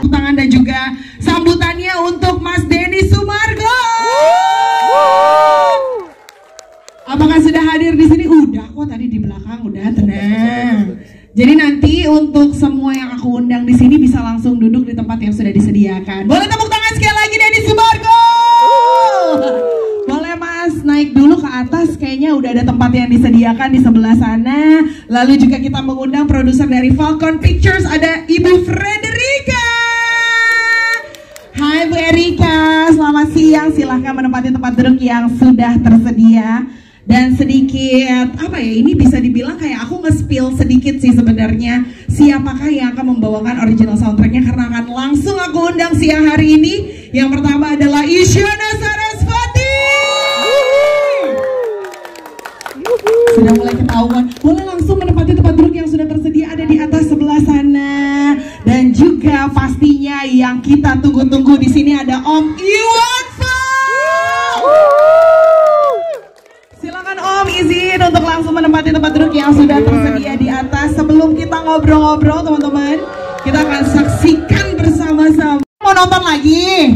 Tangan dan juga sambutannya untuk Mas Denny Sumargo. Apakah sudah hadir di sini? Udah kok tadi di belakang, udah tenang. Jadi nanti untuk semua yang aku undang di sini bisa langsung duduk di tempat yang sudah disediakan. Boleh tepuk tangan sekali lagi Denny Sumargo. Boleh Mas naik dulu ke atas, kayaknya udah ada tempat yang disediakan di sebelah sana. Lalu juga kita mengundang produser dari Falcon Pictures, ada Ibu Frederica. Hai Bu Erika, selamat siang. Silahkan menempati tempat duduk yang sudah tersedia. Dan sedikit, apa ya, ini bisa dibilang kayak aku nge-spill sedikit sih sebenarnya siapakah yang akan membawakan original soundtracknya, karena akan langsung aku undang siang hari ini. Yang pertama adalah Isyana Sarasvati. Sudah mulai ketahuan, boleh langsung menempati tempat duduk yang sudah tersedia ada di atas sebelah sana. Dan juga pastinya yang kita tunggu-tunggu di sini ada Om Iwan Fals. Silakan Om izin untuk langsung menempati tempat duduk yang sudah tersedia di atas. Sebelum kita ngobrol-ngobrol teman-teman, kita akan saksikan bersama-sama. Mau nonton lagi?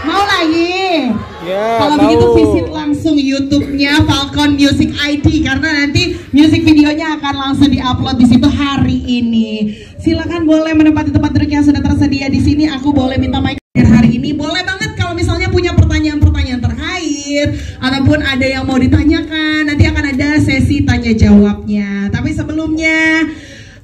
Mau lagi? Ya, kalau begitu visit langsung YouTube-nya Falcon Music ID, karena nanti music videonya akan langsung diupload di situ hari ini. Silakan boleh menempati tempat duduk yang sudah tersedia di sini. Aku boleh minta mic hari ini. Boleh banget kalau misalnya punya pertanyaan-pertanyaan terkait ataupun ada yang mau ditanyakan. Nanti akan ada sesi tanya jawabnya. Tapi sebelumnya,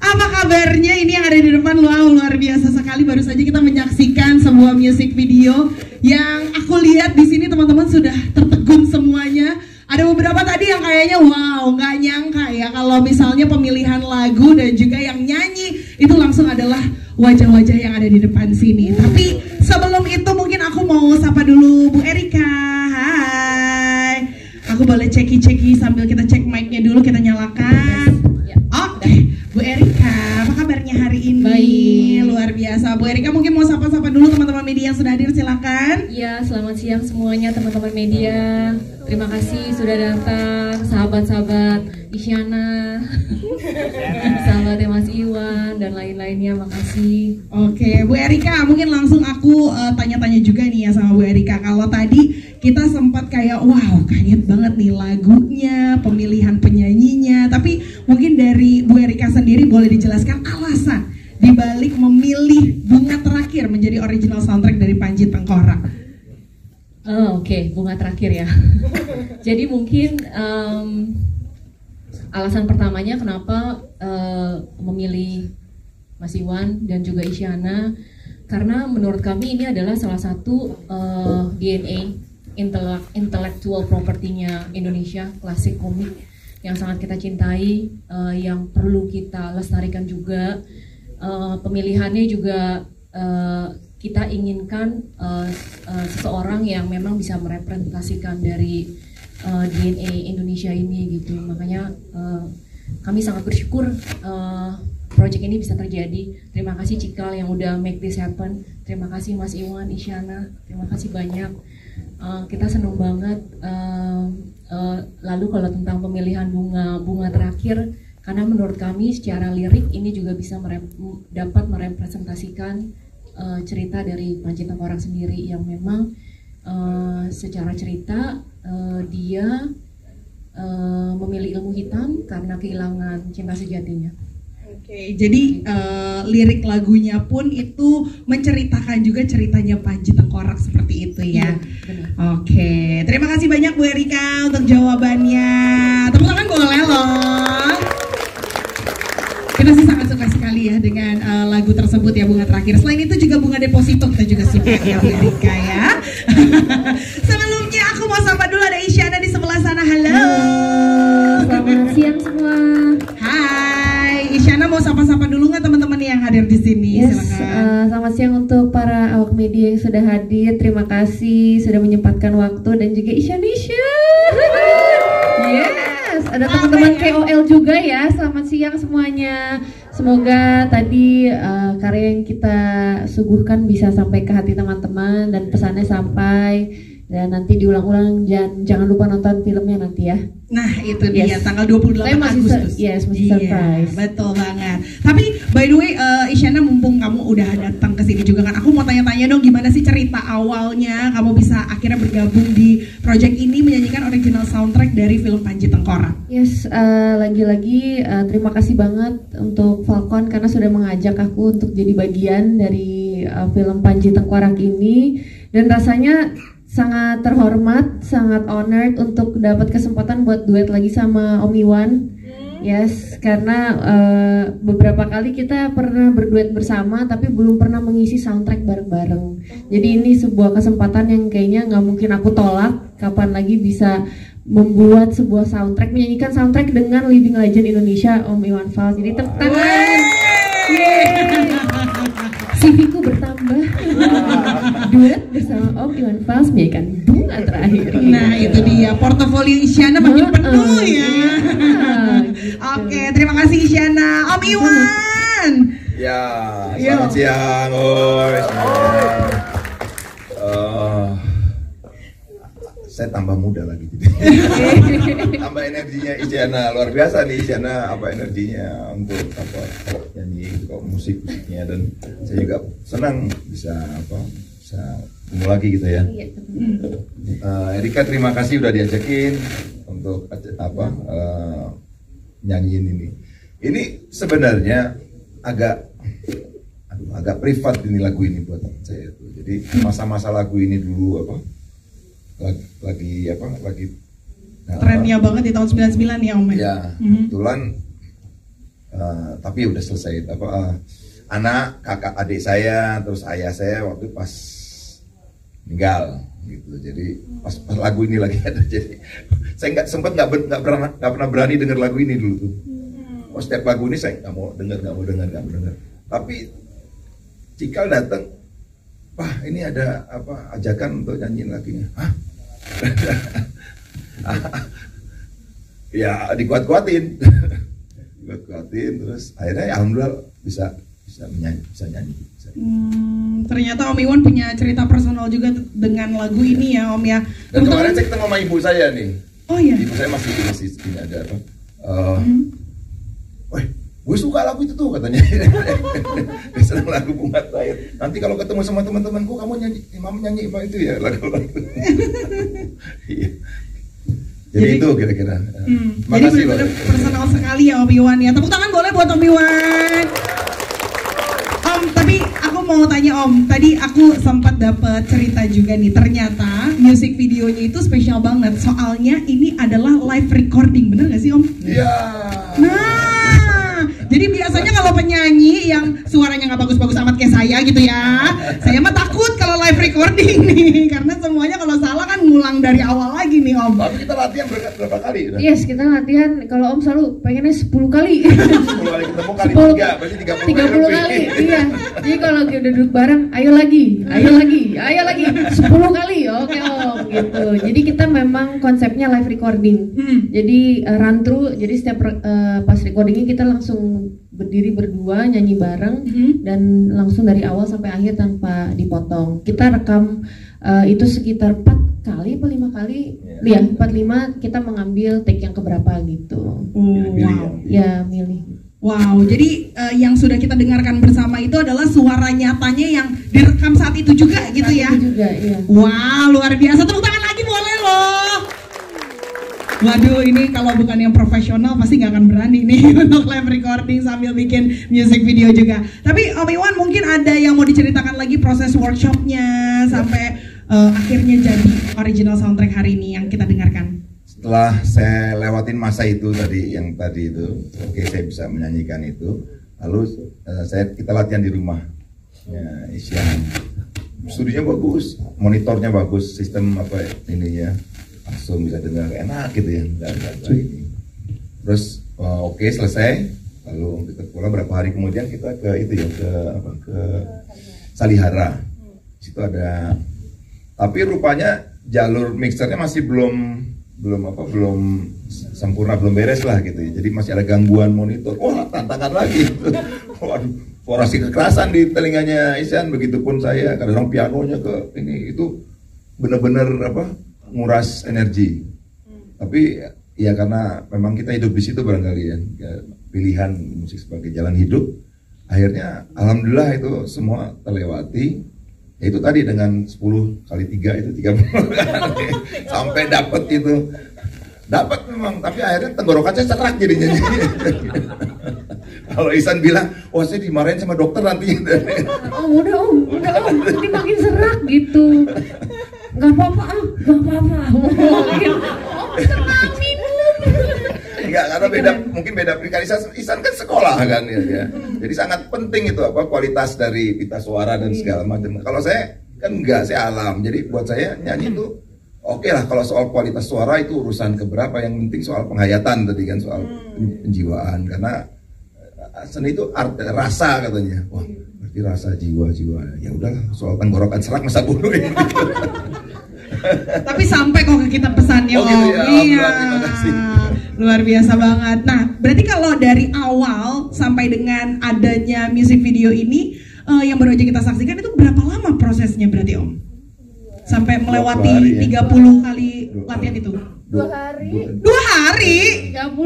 apa kabarnya? Ini yang ada di depan luar biasa sekali. Baru saja kita menyaksikan sebuah music video yang aku lihat di sini teman-teman sudah tertegun semuanya. Ada beberapa tadi yang kayaknya wow, nggak nyangka ya kalau misalnya pemilihan lagu dan juga yang nyanyi itu langsung adalah wajah-wajah yang ada di depan sini. Tapi sebelum itu mungkin aku mau sapa dulu Bu Erika. Hai. Aku boleh ceki-ceki sambil kita cek mic-nya dulu, kita nyalakan. Oke, Bu Erika, apa kabarnya hari ini? Baik. Luar biasa. Bu Erika mungkin mau sapa-sapa dulu teman-teman media yang sudah hadir, silakan. Iya, selamat siang semuanya teman-teman media. Terima kasih sudah datang, sahabat-sahabat Isyana, sahabatnya Mas Iwan dan lain-lainnya. Makasih. Oke, Bu Erika, mungkin langsung aku tanya-tanya juga nih ya sama Bu Erika. Kalau tadi kita sempat kayak wow, kaget banget nih lagunya, pemilihan penyanyinya. Tapi mungkin dari Bu Erika sendiri boleh dijelaskan alasan dibalik memilih Bunga Terakhir menjadi original soundtrack dari Panji Tengkorak. Oke, Bunga Terakhir ya. Jadi mungkin alasan pertamanya kenapa memilih Mas Iwan dan juga Isyana, karena menurut kami ini adalah salah satu DNA intellectual property-nya Indonesia, klasik komik yang sangat kita cintai, yang perlu kita lestarikan juga. Pemilihannya juga kita inginkan seseorang yang memang bisa merepresentasikan dari DNA Indonesia ini gitu. Makanya kami sangat bersyukur project ini bisa terjadi. Terima kasih Cikal yang udah make this happen. Terima kasih Mas Iwan, Isyana, terima kasih banyak. Kita senang banget. Lalu kalau tentang pemilihan bunga terakhir, karena menurut kami secara lirik ini juga bisa dapat merepresentasikan cerita dari Panji Tengkorak sendiri yang memang secara cerita dia memilih ilmu hitam karena kehilangan cinta sejatinya. Oke, jadi lirik lagunya pun itu menceritakan juga ceritanya Panji Tengkorak seperti itu ya. Iya, oke, terima kasih banyak Bu Erika untuk jawabannya. Tepuk tangan boleh loh. Kita sih sangat suka sekali ya dengan lagu tersebut ya, Bunga Terakhir. Selain itu juga Bunga Deposito kita juga suka ya Bu Erika ya. Sebelumnya aku mau sapa dulu, ada Isyana di sebelah sana. Halo. Selamat siang semua. Hai, Isyana mau sapa-sapa dulu nggak teman-teman yang hadir di sini? Yes, silakan. selamat siang untuk para awak media yang sudah hadir. Terima kasih sudah menyempatkan waktu, dan juga Isyana. Yes, ada teman-teman KOL juga ya. Selamat siang semuanya. Semoga tadi karya yang kita suguhkan bisa sampai ke hati teman-teman dan pesannya sampai. Dan nanti diulang-ulang, jangan lupa nonton filmnya nanti ya. Nah itu dia, tanggal 28 Agustus. Masih surprise. Betul banget. Tapi by the way, Isyana, mumpung kamu udah datang ke sini awalnya kamu bisa akhirnya bergabung di project ini menyanyikan original soundtrack dari film Panji Tengkorak. Yes, lagi-lagi terima kasih banget untuk Falcon karena sudah mengajak aku untuk jadi bagian dari film Panji Tengkorak ini, dan rasanya sangat terhormat, sangat honored untuk dapat kesempatan buat duet lagi sama Om Iwan. Yes, karena beberapa kali kita pernah berduet bersama tapi belum pernah mengisi soundtrack bareng-bareng. Jadi ini sebuah kesempatan yang kayaknya nggak mungkin aku tolak. Kapan lagi bisa membuat sebuah soundtrack, menyanyikan soundtrack dengan Living Legend Indonesia, Om Iwan Fals. Jadi tepuk tangan. CV-ku bertambah. Duet bersama Om Iwan Fals menyanyikan Bunga Terakhir. Nah itu dia, portofolio Isyana makin penuh ya. Oke, terima kasih Isyana. Om Iwan. Ya, selamat siang. Saya tambah muda lagi. Tambah energinya Isyana, luar biasa nih Isyana, apa energinya untuk apa nyanyi, kok musiknya, dan saya juga senang bisa ketemu lagi gitu ya. Erika terima kasih udah diajakin untuk nyanyiin ini. Ini sebenarnya agak privat ini lagu ini buat saya tuh. Jadi masa-masa lagu ini dulu lagi trennya banget di tahun 99 ya Om. Ya, kebetulan tapi udah selesai anak, kakak adik saya, terus ayah saya waktu pas meninggal gitu. Jadi pas lagu ini lagi ada, jadi saya nggak pernah berani dengar lagu ini dulu tuh. Setiap lagu ini saya nggak mau dengar. Tapi Cikal datang, wah ini ada ajakan untuk nyanyiin lagunya. Hah? Ya dikuat-kuatin terus akhirnya ya, alhamdulillah bisa nyanyi. Ternyata Om Iwan punya cerita personal juga dengan lagu ini ya Om ya. Dan kemarin saya ketemu sama ibu saya nih. Oh iya. Ibu saya masih ini ada wah, gue suka lagu itu tuh katanya. Dia senang lagu Bunga Terakhir. Nanti kalau ketemu sama teman-temanku, kamu nyanyi apa itu ya lagu-lagu. Iya. Jadi itu kira-kira. Makasih jadi personal sekali ya Om Iwan ya. Tepuk tangan boleh buat Om Iwan. Om, tapi aku mau tanya Om. Tadi aku sempat dapat cerita juga nih. Ternyata music videonya itu spesial banget. Soalnya ini adalah live recording, bener gak sih Om? Iya. Nah, jadi biasanya kalau penyanyi yang suaranya nggak bagus-bagus amat kayak saya gitu ya, saya mah takut kalau live recording nih, karena semuanya kalau salah kan ngulang dari awal lagi nih Om. Tapi kita latihan berapa kali? Yes, kita latihan, kalau Om selalu pengennya 10 kali. 10 kali ketemu kali 3, berarti 30 kali. Iya. Jadi kalau kita udah duduk bareng, ayo lagi, 10 kali. Oke Om, gitu. Jadi kita memang konsepnya live recording. Jadi run through, jadi setiap pas recordingnya kita langsung berdiri berdua nyanyi bareng dan langsung dari awal sampai akhir tanpa dipotong. Kita rekam itu sekitar 4 kali apa 5 kali, ya 4-5 kita mengambil take yang keberapa gitu. Wow. Ya milih. Wow, jadi yang sudah kita dengarkan bersama itu adalah suara nyatanya yang direkam saat itu juga gitu ya. Itu juga, iya. Wow, luar biasa. Tepuk tangan lagi boleh loh. Waduh, ini kalau bukan yang profesional pasti nggak akan berani nih untuk live recording sambil bikin music video juga. Tapi Om Iwan mungkin ada yang mau diceritakan lagi proses workshopnya sampai akhirnya jadi original soundtrack hari ini yang kita dengarkan. Setelah saya lewatin masa itu tadi itu, oke saya bisa menyanyikan itu. Lalu kita latihan di rumah. Ya, Isyan. Studionya bagus, monitornya bagus, sistem ini ya. Langsung bisa dengar enak gitu ya. Ini. Terus oke selesai. Lalu kita pulang berapa hari kemudian kita ke Salihara. Situ ada, tapi rupanya jalur mixernya masih belum sempurna, belum beres lah gitu ya. Jadi masih ada gangguan monitor. Wah, tantangan lagi. Waduh, forasi kekerasan di telinganya Isyan. Begitupun saya, kadang pianonya ke ini itu benar-benar nguras energi. Tapi ya karena memang kita hidup di situ barangkali ya, pilihan musik sebagai jalan hidup. Akhirnya alhamdulillah itu semua terlewati. Ya itu tadi dengan 10 kali 3 itu 30 sampai dapat itu. Dapat memang, tapi akhirnya tenggorokan saya serak jadinya. Kalau Ihsan bilang, oh saya dimarahin sama dokter nanti. Oh udah om, nanti makin serak gitu. Gak apa-apa gak apa-apa. Tenang minum. Enggak, karena beda, mungkin beda pribadi. Ihsan kan sekolah kan ya. Jadi sangat penting itu apa kualitas dari pita suara dan segala macam. Kalau saya kan enggak, saya alam. Jadi buat saya nyanyi itu oke lah. Kalau soal kualitas suara itu urusan keberapa. Yang penting soal penghayatan tadi kan, soal penjiwaan. Karena seni itu rasa katanya. Wah, berarti rasa jiwa. Ya udahlah, soal tenggorokan serak masa bodoh ini. Tapi sampai kok ke kita pesannya Oh, gitu ya. Iya. Terima kasih. Luar biasa banget. Nah, berarti kalau dari awal sampai dengan adanya music video ini yang baru aja kita saksikan itu berapa lama prosesnya berarti Om? Sampai melewati 30 kali latihan itu? 2 hari. 2 hari? 30.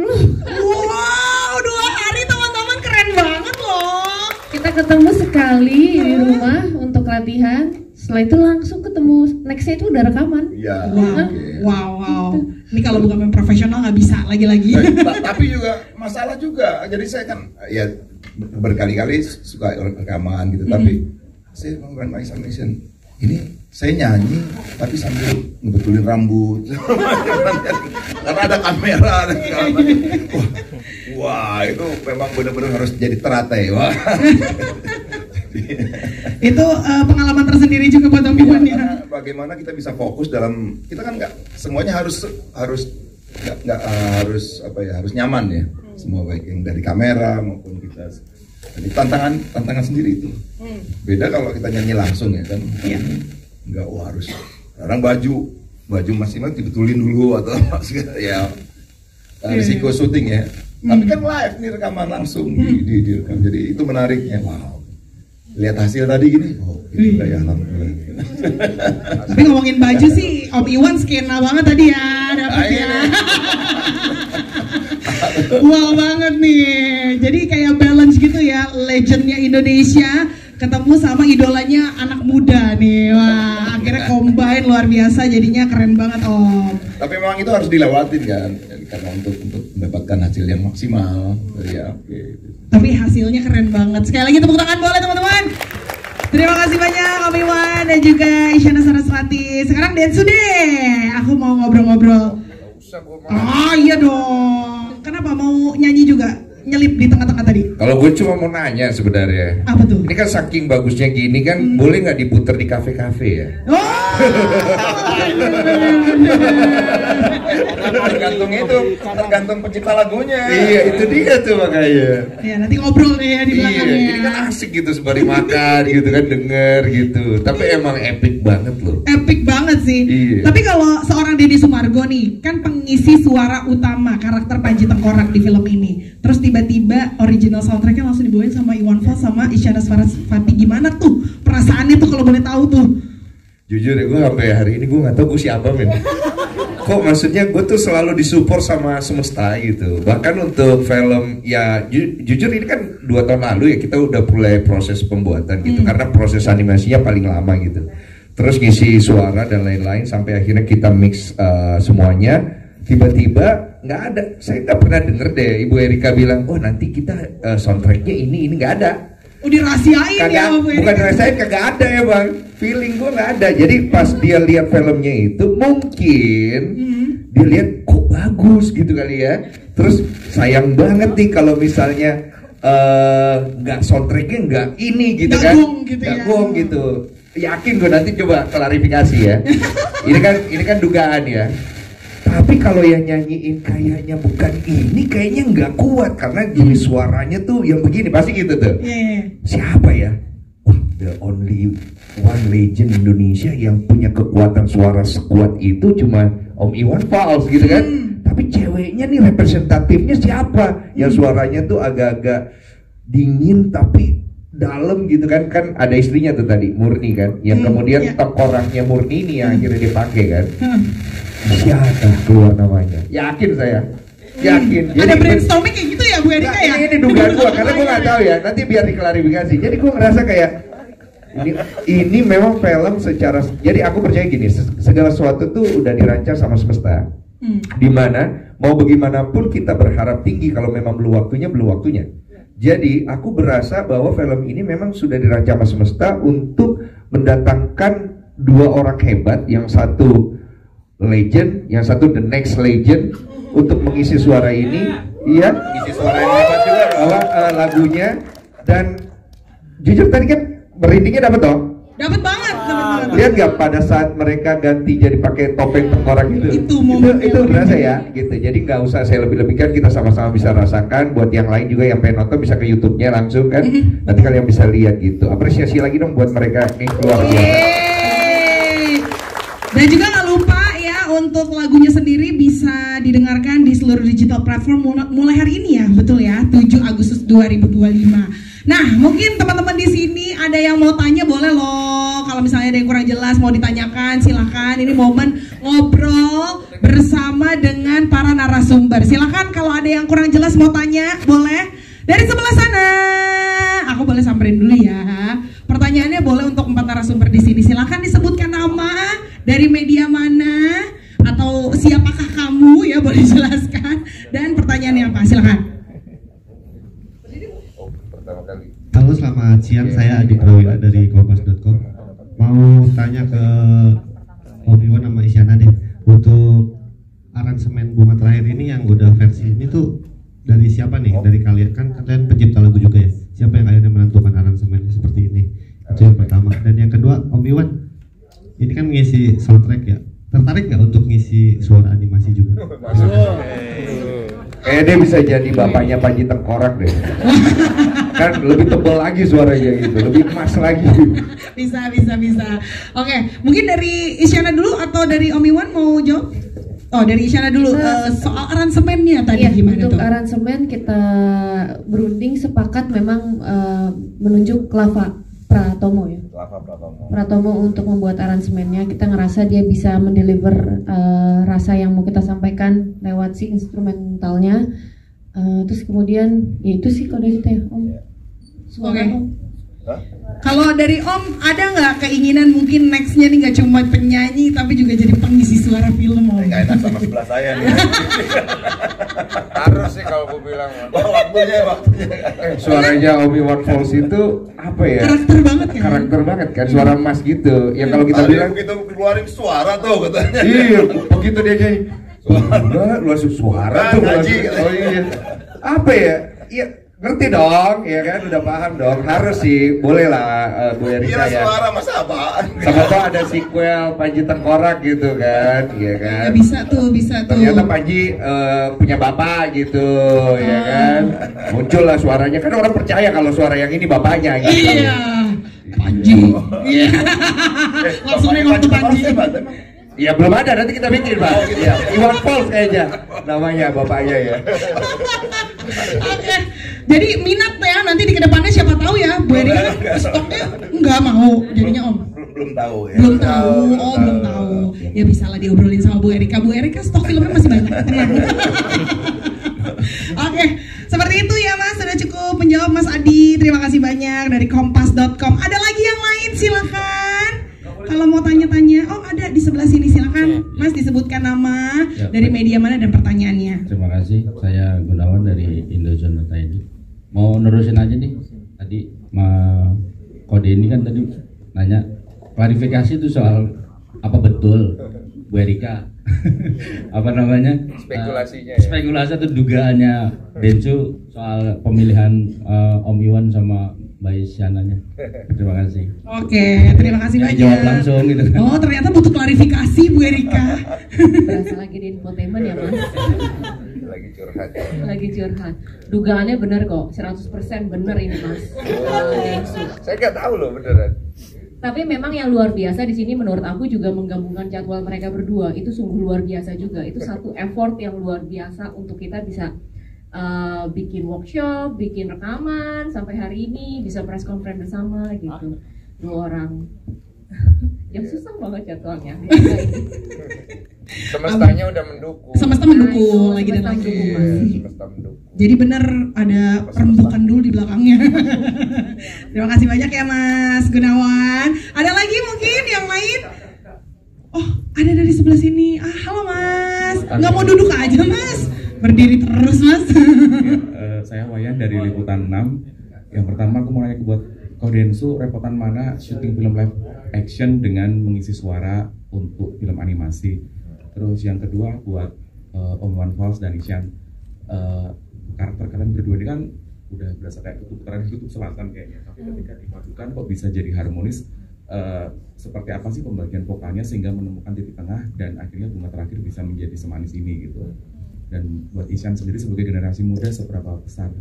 Wow, 2 hari teman-teman, keren banget loh. Kita ketemu sekali di rumah untuk latihan. Setelah itu langsung ketemu. Nextnya itu udah rekaman. Iya. Wow. Ini kalau bukan pemain profesional nggak bisa lagi-lagi. Tapi juga masalah juga. Jadi saya kan ya berkali-kali suka rekaman gitu. Tapi saya melakukan examination. Ini saya nyanyi tapi sambil ngebetulin rambut. Karena ada kamera dan segala macam. Wah, itu memang benar-benar harus jadi teratai. Wah. Itu pengalaman tersendiri juga buat Om Iwan ya. Bagaimana kita bisa fokus dalam, kita kan nggak semuanya harus nyaman ya. Semua baik yang dari kamera maupun kita. Jadi tantangan sendiri itu. Beda kalau kita nyanyi langsung ya kan. Iya. Nggak harus. Sekarang baju masing-masing dibetulin dulu atau ya risiko syuting ya. Tapi kan live nih, rekaman langsung direkam. Jadi itu menariknya. Wow. Lihat hasil tadi gini, oh gitu ya, alhamdulillah. Tapi ngomongin baju sih, Om Iwan skena banget tadi ya, dapet ya. Wow banget nih, jadi kayak balance gitu ya, legendnya Indonesia ketemu sama idolanya anak muda nih, wah akhirnya combine luar biasa, jadinya keren banget Om. Tapi memang itu harus dilewatin kan, karena untuk mendapatkan hasil yang maksimal, ya oke. Tapi hasilnya keren banget. Sekali lagi tepuk tangan boleh teman-teman. Terima kasih banyak Om Iwan dan juga Isyana Saraswati. Sekarang Densu deh. Aku mau ngobrol-ngobrol. Oh iya dong. Kenapa mau nyanyi juga? Nyelip di tengah-tengah tadi. Kalau gue cuma mau nanya sebenarnya. Apa tuh? Ini kan saking bagusnya gini kan, boleh nggak diputer di kafe-kafe ya? Oh. Tergantung pencipta lagunya. Iya, itu dia tuh makanya. Ya nanti ngobrol deh ya di Iya, belakangnya. ini kan asik gitu sembari makan gitu kan, denger gitu. Tapi emang epic banget loh. Epic banget sih. Iya. Tapi kalau seorang Deddy Sumargo nih, kan pengisi suara utama karakter Panji Tengkorak di film ini. Terus tiba-tiba original soundtracknya langsung dibawain sama Iwan Fals sama Isyana Saraswati. Gimana tuh perasaannya tuh kalau boleh tahu tuh? Jujur ya, gue sampai hari ini gue nggak tahu gue siapa men. Kok maksudnya gue tuh selalu disupport sama semesta gitu. Bahkan untuk film ya jujur ini kan 2 tahun lalu ya kita udah mulai proses pembuatan gitu. Karena proses animasinya paling lama gitu. Terus ngisi suara dan lain-lain sampai akhirnya kita mix semuanya. Tiba-tiba nggak ada, saya nggak pernah denger deh Ibu Erika bilang, oh nanti kita soundtracknya ini nggak ada. Oh dirahasiain ya Om Iwan. Bukan dirahasiain, kagak ada ya bang. Feeling gue nggak ada. Jadi pas dia lihat filmnya itu mungkin dia lihat kok bagus gitu kali ya. Terus sayang banget nih kalau misalnya nggak soundtracknya nggak ini gitu kan. Gabung gitu. Yakin gue nanti coba klarifikasi ya. Ini kan dugaan ya. Tapi kalau yang nyanyiin kayaknya bukan ini, kayaknya nggak kuat karena jenis suaranya tuh yang begini pasti gitu tuh. Siapa ya? Wah, the only one legend Indonesia yang punya kekuatan suara sekuat itu cuma Om Iwan Fals gitu kan. Tapi ceweknya nih representatifnya siapa? Yang suaranya tuh agak-agak dingin tapi dalam gitu kan. Kan ada istrinya tuh tadi, Murni kan. Yang kemudian tengkoraknya Murni ini yang akhirnya dipakai kan. Siapa keluar namanya? Yakin saya. Yakin. Ada brainstorming kayak gitu ya Bu Erika ya? Ini dugaan gua karena gua nggak tahu ya. Nanti biar diklarifikasi. Jadi gua ngerasa kayak Ini memang film secara, jadi aku percaya gini, segala sesuatu tuh udah dirancang sama semesta. Dimana mau bagaimanapun kita berharap tinggi, kalau memang belum waktunya. Jadi aku berasa bahwa film ini memang sudah dirancang sama semesta untuk mendatangkan dua orang hebat, yang satu legend, yang satu the next legend, untuk mengisi suara ini. Iya, Isi suara yang hebat juga dong. bahwa lagunya. Dan jujur tadi kan merindingnya dapat dong. Dapat banget. Lihat nggak pada saat mereka ganti jadi pakai topeng tengkorak Itu momen itu yang berasa ya gitu. Jadi nggak usah saya lebih-lebihkan, kita sama-sama bisa rasakan. Buat yang lain juga yang pengen nonton bisa ke YouTube-nya langsung kan. Nanti kalian bisa lihat gitu. Apresiasi lagi dong buat mereka nih, luar biasa. Yeay. Dan juga nggak lupa ya, untuk lagunya sendiri bisa didengarkan di seluruh digital platform mulai hari ini ya, betul ya, 7 Agustus 2025. Nah, mungkin teman-teman di sini ada yang mau tanya, boleh loh. Kalau misalnya ada yang kurang jelas mau ditanyakan, silakan. Ini momen ngobrol bersama dengan para narasumber. Silakan kalau ada yang kurang jelas mau tanya, boleh. Dari sebelah sana, aku boleh samperin dulu ya. Pertanyaannya boleh untuk 4 narasumber di sini. Silakan disebutkan nama, dari media mana, atau siapakah kamu ya, boleh jelaskan. Dan pertanyaannya apa? Silakan. Halo, selamat siang. Saya Adi Prawira dari kompas.com. Mau tanya ke Om Iwan sama Isyana deh. Untuk aransemen Bunga Terakhir ini yang udah versi ini tuh dari siapa nih? Dari kalian, kan kalian pencipta lagu juga ya. Siapa yang akhirnya menentukan aransemen seperti ini? Itu yang pertama. Dan yang kedua, Om Iwan, ini kan ngisi soundtrack ya. Tertarik nggak untuk ngisi suara animasi juga? Dia bisa jadi bapaknya Panji Tengkorak deh. Kan lebih tebal lagi suaranya gitu, lebih emas lagi. Bisa. Oke, mungkin dari Isyana dulu atau dari Om Iwan mau jawab? Oh, dari Isyana dulu. Soal aransemennya tadi gimana untuk tuh? aransemen kita berunding sepakat memang menunjuk Lava Pratomo ya. Pratomo untuk membuat aransemennya. Kita ngerasa dia bisa mendeliver rasa yang mau kita sampaikan lewat si instrumentalnya. Terus kemudian ya itu sih kalau dari kita ya, Om. Oke. Kalau dari Om, ada nggak keinginan mungkin nextnya nih nggak cuma penyanyi tapi juga jadi pengisi suara film, Om? Nggak enak sama sebelah saya nih. Harus sih kalau gue bilang. Waktunya. Suaranya Om Iwan Fals itu apa ya? Karakter banget kan? Karakter banget kan, suara emas gitu. Ya kalau kita Tadi bilang, begitu keluarin suara tuh katanya. iya, begitu dia nyanyi, langsung suara tuh Ngaji. langsung. Oh iya. Apa ya? Iya, ngerti dong, ya kan, udah paham dong. Harus sih, boleh lah Bu Erika Iya ya. suara masa apaan? Sama tuh ada sequel Panji Tengkorak gitu kan, iya kan. Ya, bisa tuh. Ternyata Panji punya bapak gitu, ya kan. Muncullah suaranya, kan orang percaya kalau suara yang ini bapaknya gitu. Iya, Panji. Iya. Langsung nengok ke Panji. Ya belum ada, nanti kita bikin Pak. Ya, Iwan Fals kayaknya namanya bapaknya ya. Oke, jadi minat ya nanti di kedepannya siapa tahu ya, Bu Erika kan stoknya nggak mau jadinya Om. Belum tahu ya. Belum tahu. Ya bisa lah diobrolin sama Bu Erika. Bu Erika stok filmnya masih banyak. Tenang. Oke, seperti itu ya Mas. Sudah cukup menjawab Mas Adi. Terima kasih banyak dari kompas.com. Ada lagi yang lain silakan. Kalau mau tanya-tanya, ada di sebelah sini, silakan Mas, disebutkan nama, dari media mana dan pertanyaannya. Terima kasih, saya Gunawan dari Indozone ID. Mau nerusin aja nih, tadi Kode ini kan tadi nanya klarifikasi itu soal apa betul Bu Erika apa namanya Spekulasinya spekulasi atau dugaannya Densu soal pemilihan Om Iwan sama Mbak Isyananya. Terima kasih. Oke, terima kasih banyak. Jawab langsung gitu. Oh, ternyata butuh klarifikasi Bu Erika. Berasa lagi di infotainment ya Mas. lagi curhat. Lagi curhat. Dugaannya benar kok, 100% benar ini Mas. Densu. Saya nggak tahu loh beneran. Tapi memang yang luar biasa di sini menurut aku juga menggabungkan jadwal mereka berdua itu sungguh luar biasa juga. Itu satu effort yang luar biasa untuk kita bisa bikin workshop, bikin rekaman sampai hari ini bisa press conference bersama gitu. Dua orang. yang susah banget jadwalnya. Semestanya udah mendukung. Semesta mendukung Nah, lagi dan semesta lagi. mendukung, Iya, semesta mendukung. Jadi bener ada rembukan dulu di belakangnya. Terima kasih banyak ya Mas Gunawan. Ada lagi mungkin yang lain? Oh, ada dari sebelah sini. Halo Mas. Nggak mau duduk aja Mas? Berdiri terus Mas. Saya Wayan dari Liputan 6. Yang pertama aku mau nanya buat Kodensu, repotan mana syuting film live action dengan mengisi suara untuk film animasi. Terus yang kedua buat Om Iwan Fals dan Isyan, karakter kalian berdua ini kan udah berasa kayak kutub selatan kayaknya, tapi ketika dipadukan kok bisa jadi harmonis. Seperti apa sih pembagian vokalnya sehingga menemukan titik tengah dan akhirnya bunga terakhir bisa menjadi semanis ini gitu. Dan buat Isyan sendiri sebagai generasi muda, seberapa besar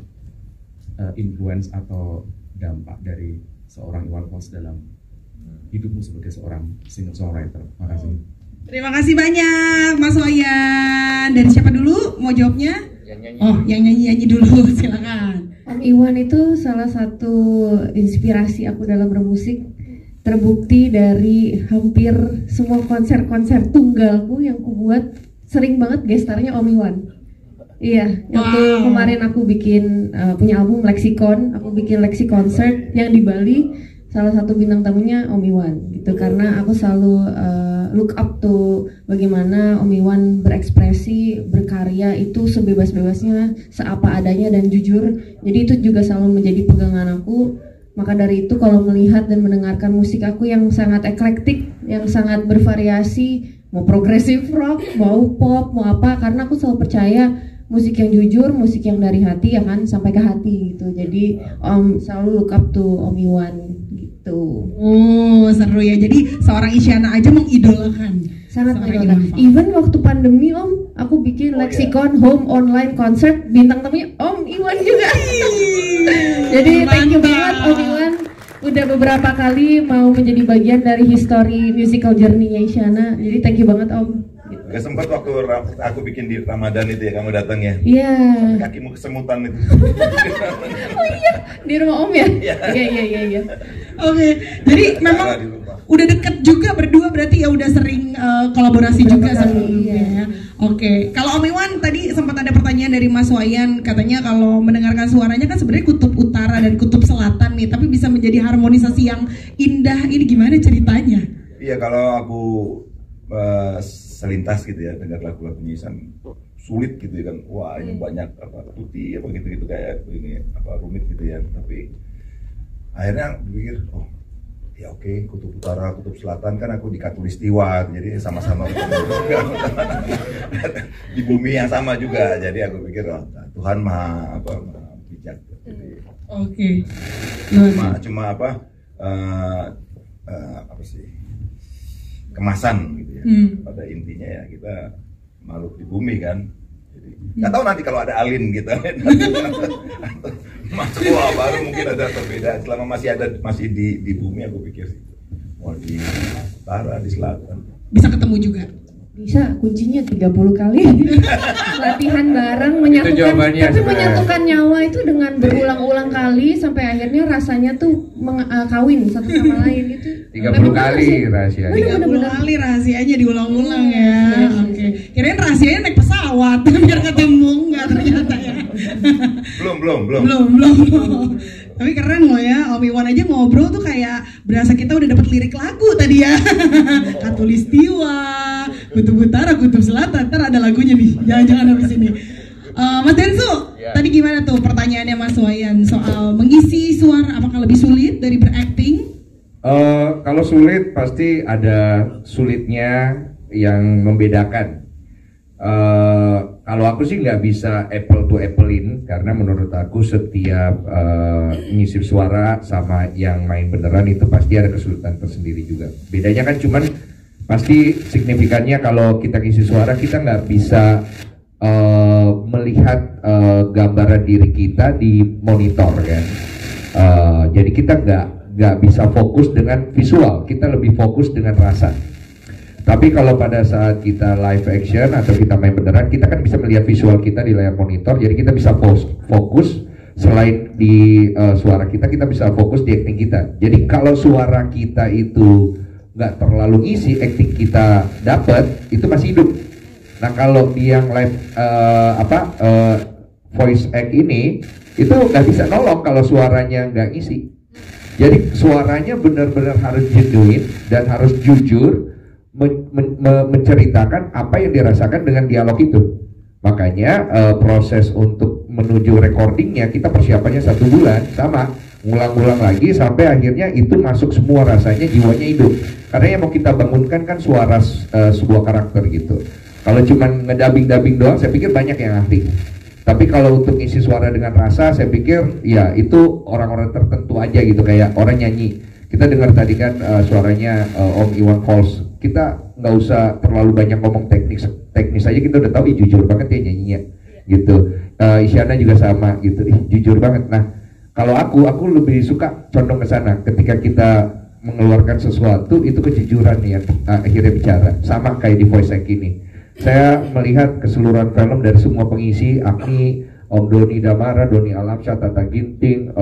influence atau dampak dari seorang Iwan Fals dalam hidupmu sebagai seorang singer songwriter? Makasih. Terima kasih banyak Mas Wayan. Dari siapa dulu mau jawabnya? Yang nyanyi. Oh, yang nyanyi dulu silakan. Om Iwan itu salah satu inspirasi aku dalam bermusik. Terbukti dari hampir semua konser-konser tunggalku yang kubuat, sering banget gestarnya Om Iwan. Iya, waktu kemarin aku bikin punya album Lexicon, aku bikin Lexi Concert yang di Bali, salah satu bintang tamunya Om Iwan gitu. Karena aku selalu look up to bagaimana Om Iwan berekspresi, berkarya itu sebebas-bebasnya, seapa adanya dan jujur. Jadi itu juga selalu menjadi pegangan aku. Maka dari itu kalau melihat dan mendengarkan musik aku yang sangat eklektik, yang sangat bervariasi, mau progressive rock, mau pop, mau apa, karena aku selalu percaya musik yang jujur, musik yang dari hati ya kan, sampai ke hati gitu. Jadi selalu look up to Om Iwan gitu. Oh, seru ya. Jadi seorang Isyana aja mengidolakan. Sangat seorang mengidolakan. Iwan Fals. Even waktu pandemi Om, aku bikin Lexicon home online concert, bintang tamunya Om Iwan juga. Jadi thank you banget Om Iwan, udah beberapa kali mau menjadi bagian dari history musical journey-nya Isyana. Jadi thank you banget Om. Gak sempat waktu aku bikin di Ramadan itu ya, kamu datang ya. Iya. Sampai kakimu kesemutan itu. Oh iya, di rumah Om ya? Iya. Oke, jadi memang udah deket juga berdua, berarti ya udah sering kolaborasi juga sebelumnya ya. Oke, kalau Om Iwan tadi sempat ada pertanyaan dari Mas Wayan, katanya kalau mendengarkan suaranya kan sebenarnya kutub utara dan kutub selatan nih, tapi bisa menjadi harmonisasi yang indah. Ini gimana ceritanya? Iya, kalau aku selintas gitu ya dengar lagu-lagunya Ihsan, sulit gitu ya kan. Wah, ini banyak apa putih apa gitu-gitu kayak ini apa rumit gitu ya. Tapi akhirnya pikir, oh ya oke, kutub utara, kutub selatan kan aku di Katulistiwa, jadi sama-sama di bumi yang sama juga. Jadi aku pikir, oh, Tuhan maha bijak. Oke. Cuma apa sih, kemasan gitu ya. Pada intinya ya kita makhluk di bumi kan. Jadi nggak tahu nanti kalau ada alien gitu. Wah, baru mungkin ada perbedaan. Selama masih di bumi aku pikir sih. Mau di utara, di selatan. Bisa ketemu juga. Bisa, kuncinya 30 kali latihan bareng, menyatukan nyawa itu dengan berulang-ulang kali sampai akhirnya rasanya tuh kawin satu sama lain itu 30 kali rahasianya. 30 kali rahasianya diulang-ulang ya. Oke. Kirain rahasianya naik pesawat biar ketemu, enggak ternyata ya. Belum. Tapi keren loh ya, Om Iwan aja ngobrol tuh kayak berasa kita udah dapet lirik lagu tadi ya. Katulistiwa, kutub utara, kutub selatan, ntar ada lagunya nih, jangan-jangan habis ini. Mas Densu, tadi gimana tuh pertanyaannya Mas Wayan soal mengisi suara, apakah lebih sulit dari berakting? Kalau sulit pasti ada sulitnya yang membedakan. Kalau aku sih nggak bisa apple to apple-in, karena menurut aku setiap ngisi suara sama yang main beneran itu pasti ada kesulitan tersendiri juga. Bedanya kan cuman pasti signifikannya kalau kita ngisi suara kita nggak bisa melihat gambaran diri kita di monitor kan. Jadi kita nggak bisa fokus dengan visual, kita lebih fokus dengan rasa. Tapi kalau pada saat kita live action atau kita main beneran, kita kan bisa melihat visual kita di layar monitor, jadi kita bisa fokus. Selain di suara kita bisa fokus di acting kita. Jadi kalau suara kita itu nggak terlalu ngisi, acting kita dapat itu masih hidup. Nah kalau di yang live voice act ini itu nggak bisa nolong kalau suaranya nggak ngisi. Jadi suaranya benar-benar harus genuine dan harus jujur menceritakan apa yang dirasakan dengan dialog itu. Makanya proses untuk menuju recordingnya kita persiapannya 1 bulan, sama ngulang-ngulang lagi sampai akhirnya itu masuk semua rasanya, jiwanya hidup. Karena yang mau kita bangunkan kan suara sebuah karakter gitu. Kalau cuman ngedabing-dabing doang, saya pikir banyak yang ahli. Tapi kalau untuk isi suara dengan rasa, saya pikir ya itu orang-orang tertentu aja gitu, kayak orang nyanyi. Kita dengar tadi kan suaranya Om Iwan Fals. Kita nggak usah terlalu banyak ngomong teknis aja, kita udah tahu jujur banget ya nyanyinya gitu. Isyana juga sama gitu, jujur banget. Nah kalau aku lebih suka condong ke sana. Ketika kita mengeluarkan sesuatu itu kejujuran nih yang akhirnya bicara, sama kayak di voice act ini. Saya melihat keseluruhan film dari semua pengisi, Agni, Om Doni Damara, Doni Alamsyah, Tata Ginting,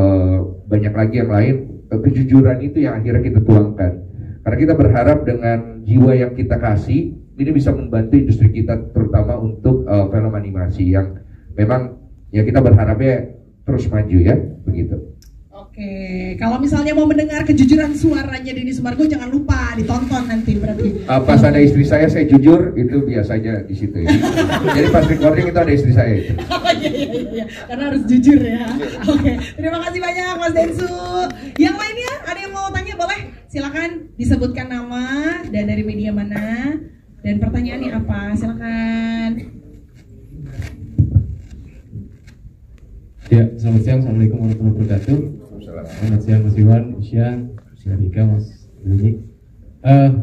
banyak lagi yang lain, kejujuran itu yang akhirnya kita tuangkan. Karena kita berharap dengan jiwa yang kita kasih, ini bisa membantu industri kita, terutama untuk film animasi yang memang ya kita berharapnya terus maju ya, begitu. Oke, kalau misalnya mau mendengar kejujuran suaranya Denny Sumargo, jangan lupa ditonton nanti berarti. Pas ada istri saya jujur, itu biasanya di situ ya. Jadi pas recording itu ada istri saya itu. Oh iya, karena harus jujur ya. Oke, terima kasih banyak Mas Densu. Yang lainnya ada yang mau tanya boleh? Silakan disebutkan nama dan dari media mana dan pertanyaannya apa. Silakan. Ya, selamat siang. Assalamualaikum warahmatullahi wabarakatuh. Selamat siang Mas Iwan, Isyan, Mas Rika, Mas Lili.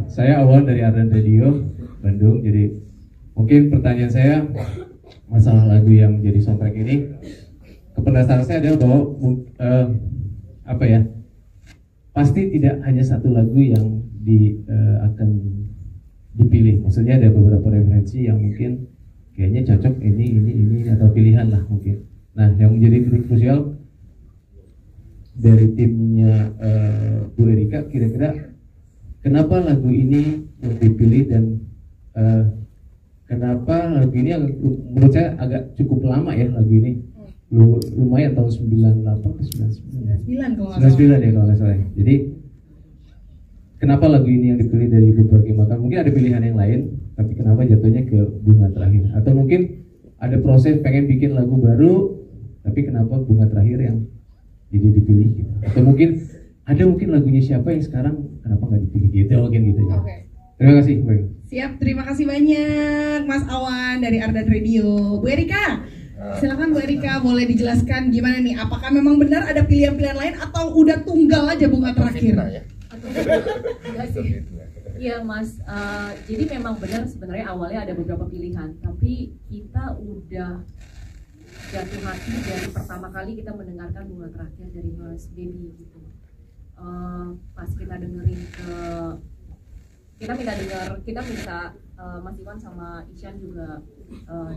Saya awal dari Ardan Radio Bandung. Jadi mungkin pertanyaan saya masalah lagu yang jadi soundtrack ini, kepenasaran saya adalah bahwa pasti tidak hanya satu lagu yang akan dipilih. Maksudnya ada beberapa referensi yang mungkin kayaknya cocok ini atau pilihan lah mungkin. Nah yang menjadi krusial dari timnya Bu Erika, kira-kira kenapa lagu ini yang dipilih dan kenapa lagu ini menurut saya agak cukup lama ya lagu ini, lumayan tahun 98 atau 99 ya kalau nggak salah. Jadi kenapa lagu ini yang dipilih dari berbagai macam, mungkin ada pilihan yang lain tapi kenapa jatuhnya ke Bunga Terakhir, atau mungkin ada proses pengen bikin lagu baru tapi kenapa Bunga Terakhir yang jadi dipilih gitu. Atau mungkin ada lagunya siapa yang sekarang kenapa nggak dipilih gitu, mungkin gitu ya. Oke. Terima kasih. Siap, terima kasih banyak Mas Awan dari Ardan Radio. Bu Erika, silakan Bu Erika, boleh dijelaskan gimana nih? Apakah memang benar ada pilihan-pilihan lain atau udah tunggal aja Bunga Terakhir? Enggak sih. Iya Mas, jadi memang benar sebenarnya awalnya ada beberapa pilihan, tapi kita udah jatuh hati dari pertama kali kita mendengarkan Bunga Terakhir dari Mas Baby gitu. Pas kita dengerin kita minta Mas Iwan sama Isyan juga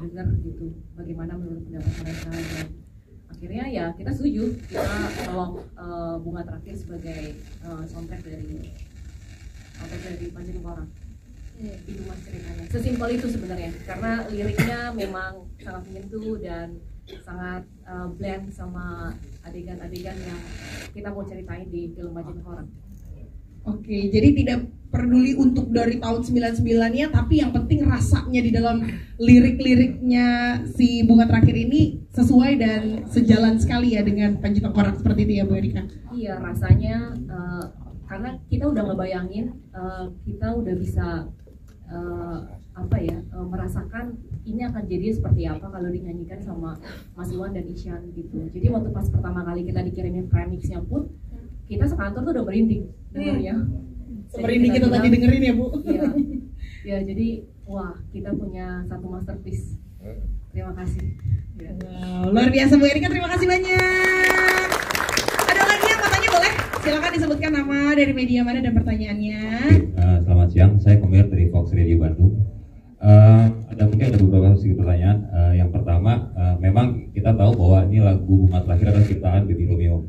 dengar gitu bagaimana menurut pendapat mereka, dan akhirnya ya kita setuju, kita tolong Bunga Terakhir sebagai soundtrack dari Panjang Orang. Itu Mas ceritanya, sesimpel itu sebenarnya, karena liriknya memang sangat menyentuh dan sangat blend sama adegan-adegan yang kita mau ceritain di film Panjang Orang. Oke, jadi tidak peduli untuk dari tahun 99-nya, tapi yang penting rasanya di dalam lirik-liriknya si Bunga Terakhir ini sesuai dan sejalan sekali ya dengan Panji Tengkorak, seperti itu ya Bu Erika? Iya, rasanya karena kita udah ngebayangin, kita udah bisa merasakan ini akan jadi seperti apa kalau dinyanyikan sama Mas Iwan dan Isyan gitu. Jadi waktu pas pertama kali kita dikirimin premixnya pun, kita sekantor tuh udah merinding dengernya. Merinding kita tadi dengerin ya Bu? Iya. Ya jadi wah, kita punya satu masterpiece. Terima kasih. Ya. Wow, luar biasa Bu Erika, terima kasih banyak. Ada lagi yang mau tanya boleh? Silakan disebutkan nama, dari media mana, dan pertanyaannya. Selamat siang, saya Komir dari Fox Radio Bandung. Ada beberapa sedikit pertanyaan. Yang pertama, memang kita tahu bahwa ini lagu Bunga Terakhir adalah ciptaan Baby Romeo.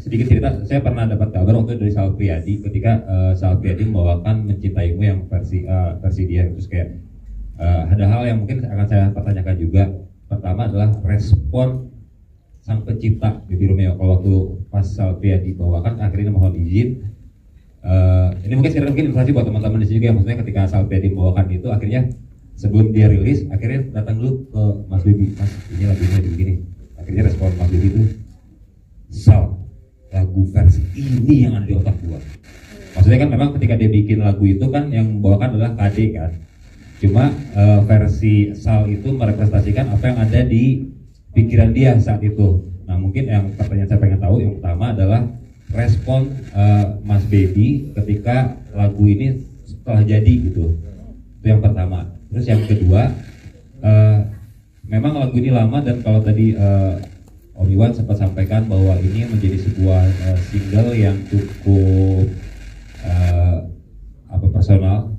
sedikit cerita, saya pernah dapat kabar waktu dari Sal Priadi ketika Sal Priadi membawakan Mencintaimu yang versi dia, terus kayak ada hal yang mungkin akan saya pertanyakan juga. Pertama adalah respon sang pencipta Baby Romeo kalau waktu pas Sal Priadi bawakan akhirnya mohon izin. Ini mungkin sekarang mungkin informasi buat teman-teman di sini juga, maksudnya ketika Sal Priadi membawakan itu akhirnya sebelum dia rilis akhirnya datang dulu ke Mas Baby, Mas ini lagunya begini. Akhirnya respon Mas Baby itu, Sal, lagu versi ini yang ada di otak gua. Maksudnya kan memang ketika dia bikin lagu itu kan yang membawakan adalah KD kan. Cuma versi Sal itu merepresentasikan apa yang ada di pikiran dia saat itu. Nah mungkin yang pertanyaan saya pengen tahu yang pertama adalah respon Mas Baby ketika lagu ini setelah jadi gitu. Itu yang pertama. Terus yang kedua, memang lagu ini lama dan kalau tadi Om Iwan sempat sampaikan bahwa ini menjadi sebuah single yang cukup personal.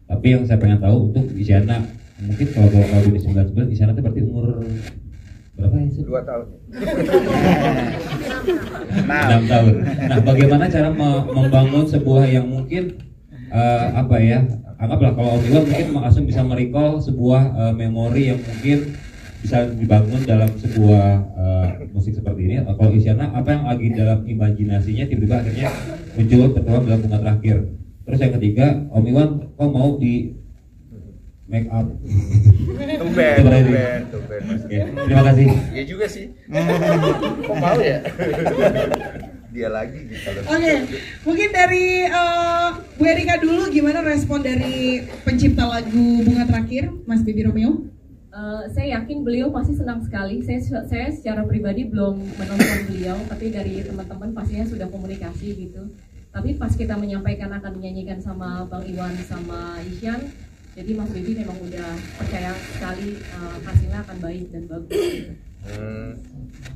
Tapi yang saya pengen tahu untuk Isyana, mungkin kalau lagu ini 99, Isyana itu berarti umur berapa ya? 2 tahun. 6 tahun. Nah, bagaimana cara membangun sebuah yang mungkin anggaplah kalau Om Iwan mungkin langsung bisa merecall sebuah memori yang mungkin bisa dibangun dalam sebuah musik seperti ini. Kalau Isyana, apa yang lagi dalam imajinasinya tiba-tiba akhirnya muncul tertuang dalam bunga terakhir. Terus yang ketiga, Om Iwan kok mau di make up? Tumben. Terima kasih. Iya juga sih. Kok mau ya? Dia lagi gitu. Oke, mungkin dari Bu Erika dulu, gimana respon dari pencipta lagu Bunga Terakhir, Mas Baby Romeo? Saya yakin beliau pasti senang sekali. Saya secara pribadi belum menonton beliau, tapi dari teman-teman pastinya sudah komunikasi gitu. Tapi pas kita menyampaikan akan menyanyikan sama Bang Iwan sama Isyan, jadi Mas Baby memang udah percaya sekali hasilnya akan baik dan bagus gitu.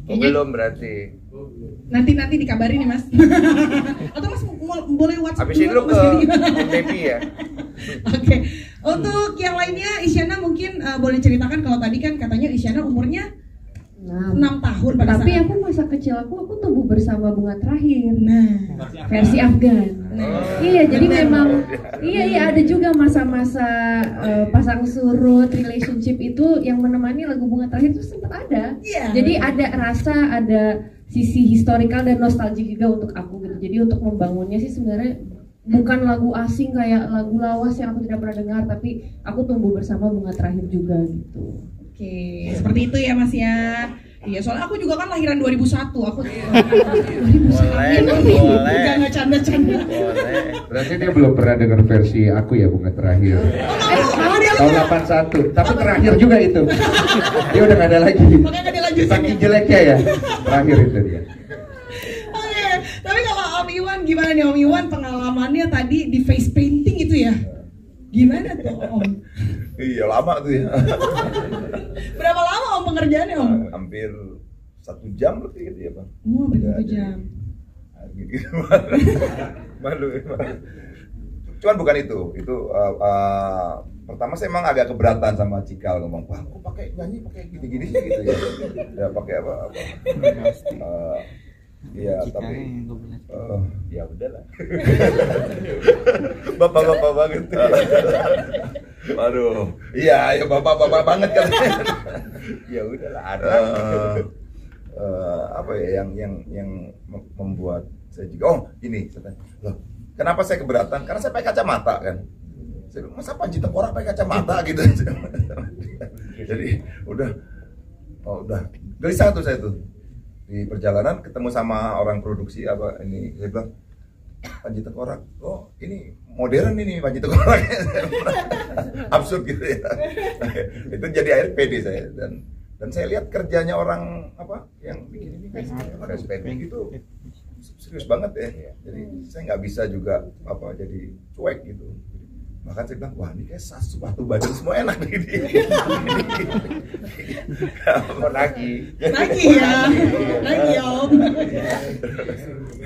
Belum berarti. Nanti dikabarin nih Mas. Atau Mas boleh WhatsApp habisin dulu ke Baby ya. Oke. Untuk yang lainnya, Isyana mungkin boleh ceritakan, kalau tadi kan katanya Isyana umurnya 6 tahun pada tapi saat. aku masa kecil aku tumbuh bersama Bunga Terakhir. Nah, versi Afgan. Iya, jadi memang iya ada juga masa-masa pasang surut, relationship itu yang menemani lagu Bunga Terakhir itu sempat ada. Iya. Jadi ada rasa, ada sisi historikal dan nostalgia juga untuk aku gitu. Jadi untuk membangunnya sih sebenarnya bukan lagu asing kayak lagu lawas yang aku tidak pernah dengar, tapi aku tumbuh bersama Bunga Terakhir juga gitu. Oke, seperti itu ya Mas ya. Iya, soalnya aku juga kan lahiran 2001. Aku 2001. Boleh. Jangan canda-canda. Boleh. Berarti dia belum pernah dengar versi aku ya, Bunga Terakhir. Tahun 81, tapi terakhir juga itu. Dia udah gak ada lagi. Makanya gak dilanjutin. Saking jeleknya ya, terakhir itu dia. Oke, tapi kalau Om Iwan gimana nih Om Iwan, pengalamannya tadi di face painting itu ya? Gimana tuh Om? Iya lama tuh ya. Berapa lama Om pengerjaannya Om? Hampir 1 jam lebih gitu ya Bang. Hampir 1 jam. Gitu. Malu. Cuman bukan itu. Itu pertama saya emang agak keberatan sama Cikal, ngomong, "Wah, kok pakai nyanyi pakai gini-gini sih gitu ya." Ya pakai apa? Iya, tapi ya udahlah. Bapak-bapak banget. Waduh. Iya, ya bapak-bapak banget kan. Ya udahlah, ada. Apa ya yang membuat saya juga ini loh, kenapa saya keberatan? Karena saya pakai kacamata kan. Saya bilang, masa Panji Tengkorak pakai kacamata gitu. Jadi udah gelisah tuh saya tuh. Di perjalanan ketemu sama orang produksi apa ini, saya bilang, Panji Tengkorak, oh ini modern ini Panji Tengkorak. Absurd gitu ya. Itu jadi akhirnya pede saya, dan saya lihat kerjanya orang apa yang bikin ini face painting gitu serius banget ya. Jadi saya nggak bisa juga apa jadi cuek gitu. Bahkan saya bilang, wah ini kayak sepatu badan semua enak nih. Mau nagih ya Om.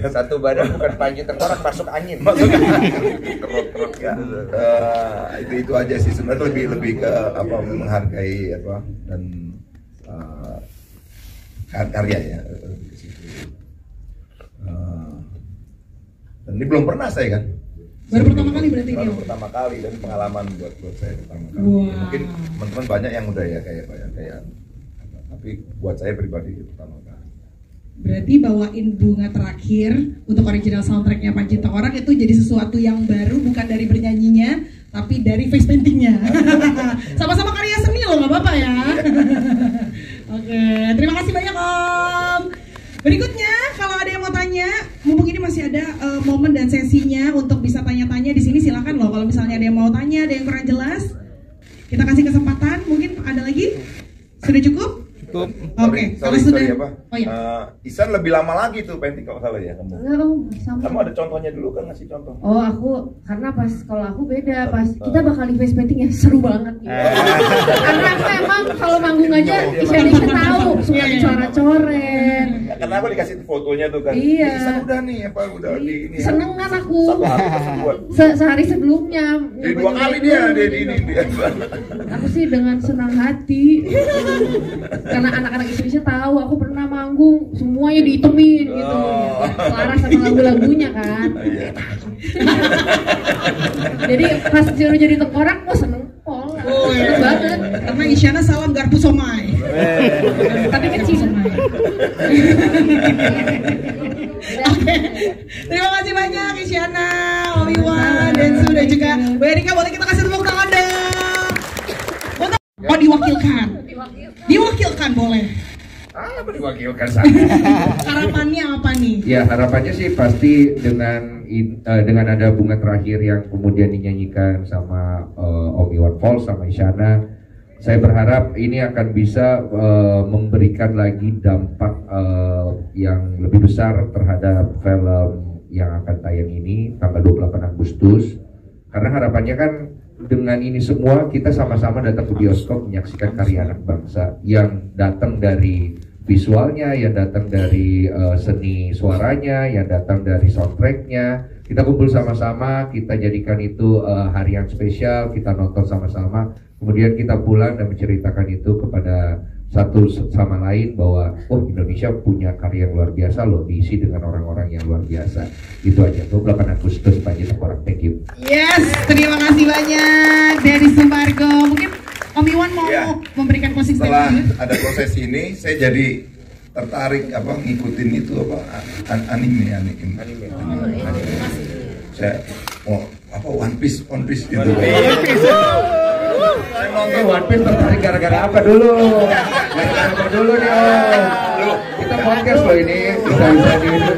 Satu badan bukan Panji Tengkorak, masuk angin. Kerut ya. Itu aja sih sebenarnya, lebih ke apa, menghargai apa dan karya ya. Ini belum pernah saya kan. Baru pertama kali berarti baru ini. pertama kali dan pengalaman buat saya pertama kali. Wow. Mungkin teman-teman banyak yang udah ya kayak tapi buat saya pribadi itu pertama kali. Berarti bawain bunga terakhir untuk original soundtracknya Panji Tengkorak itu jadi sesuatu yang baru, bukan dari bernyanyinya, tapi dari face paintingnya. Sama-sama karya seni loh, nggak apa-apa ya. Oke, terima kasih banyak Om. Berikutnya, kalau ada yang mau tanya, mumpung ini masih ada momen dan sesinya untuk bisa tanya-tanya di sini, silakan loh. Kalau misalnya ada yang mau tanya, ada yang kurang jelas, kita kasih kesempatan. Mungkin ada lagi? Sudah cukup? Oke, kalau sudah. Apa? Oh ya. Isan lebih lama lagi tuh painting kalau salah ya kamu. Enggak, Om, sama. Kamu ada contohnya dulu kan, ngasih contoh. Oh, aku karena pas kalau aku beda, pas kita bakal di face painting ya seru banget gitu. Karena aku emang kalau manggung aja Isya tahu suka coret-coret. Karena aku dikasih fotonya tuh kan. Iya. Isan udah nih apa udah di ini. Seneng kan aku. Satu hari tersebut. Sehari sebelumnya. Jadi 2 kali dia dia. Aku sih dengan senang hati. Karena anak-anak Indonesia tahu aku pernah manggung semuanya dihitemin gitu. Selaras sama lagu-lagunya kan. Jadi pas disuruh jadi tengkorak, seneng pol. Seneng banget. Karena Isyana salam garpu somai. Tapi kecil. Oke, terima kasih banyak Isyana, Om Iwan, dan sudah juga Bu Erika. Boleh kita kasih tepuk tangan dong. Oh, diwakilkan boleh. Apa diwakilkan saya? Harapannya apa nih? Ya harapannya sih pasti dengan ada bunga terakhir yang kemudian dinyanyikan sama Om Iwan Fals sama Isyana, saya berharap ini akan bisa memberikan lagi dampak yang lebih besar terhadap film yang akan tayang ini tanggal 28 Agustus. Karena harapannya kan dengan ini semua kita sama-sama datang ke bioskop menyaksikan karya anak bangsa yang datang dari visualnya, yang datang dari seni suaranya, yang datang dari soundtracknya. Kita kumpul sama-sama, kita jadikan itu hari yang spesial, kita nonton sama-sama, kemudian kita pulang dan menceritakan itu kepada satu sama lain bahwa oh Indonesia punya karya yang luar biasa loh, diisi dengan orang-orang yang luar biasa. Itu aja. 28 Agustus Panji Tengkorak. Thank you. Yes, terima kasih banyak dari Sumargo. Mungkin Om Iwan mau memberikan closing statement. Setelah ada proses ini, saya jadi tertarik ngikutin itu anime. Saya One Piece gitu. Saya nonton One Piece tertarik gara-gara apa dulu? Gara-gara dulu nih Om. Kita podcast loh ini, bisa gitu.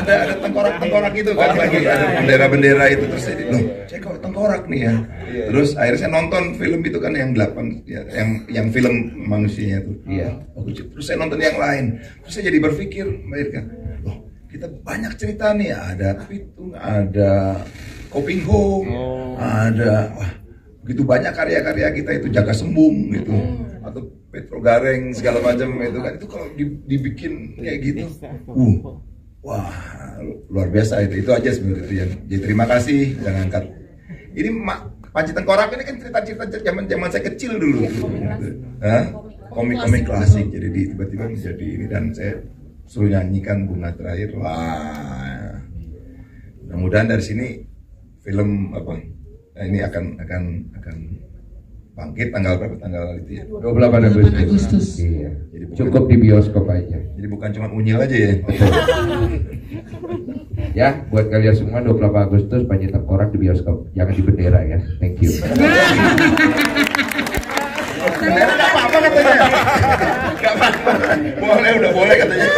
Ada tengkorak itu kan lagi ada bendera-bendera itu terus saya saya kok tengkorak nih ya. Terus akhirnya saya nonton film itu kan yang 8 ya, yang film manusianya itu. Iya. Terus saya nonton yang lain. Terus saya jadi berpikir, Mbak Irka, kita banyak cerita nih, ada Pitung, ada Koping Ho, ada begitu banyak karya-karya kita itu, Jaga Sembung gitu, atau Petro Gareng segala macam itu kan, itu kalau dibikin kayak gitu, wah luar biasa itu aja sebenarnya itu yang. Jadi terima kasih yang angkat. Ini Panji Tengkorak ini kan cerita-cerita zaman saya kecil dulu, komik-komik klasik, jadi tiba-tiba menjadi ini dan saya suruh nyanyikan bunga terakhir. Wah, mudah-mudahan dari sini film ini akan bangkit tanggal berapa, tanggal itu ya? 28 Agustus. Iya. Jadi cukup di bioskop aja. Jadi bukan cuma unyil aja ya. Ya, buat kalian semua 28 Agustus Panji Tengkorak di bioskop. Jangan di bendera ya. Thank you. Bendera nggak apa-apa katanya. Nggak apa-apa. Boleh, udah boleh katanya.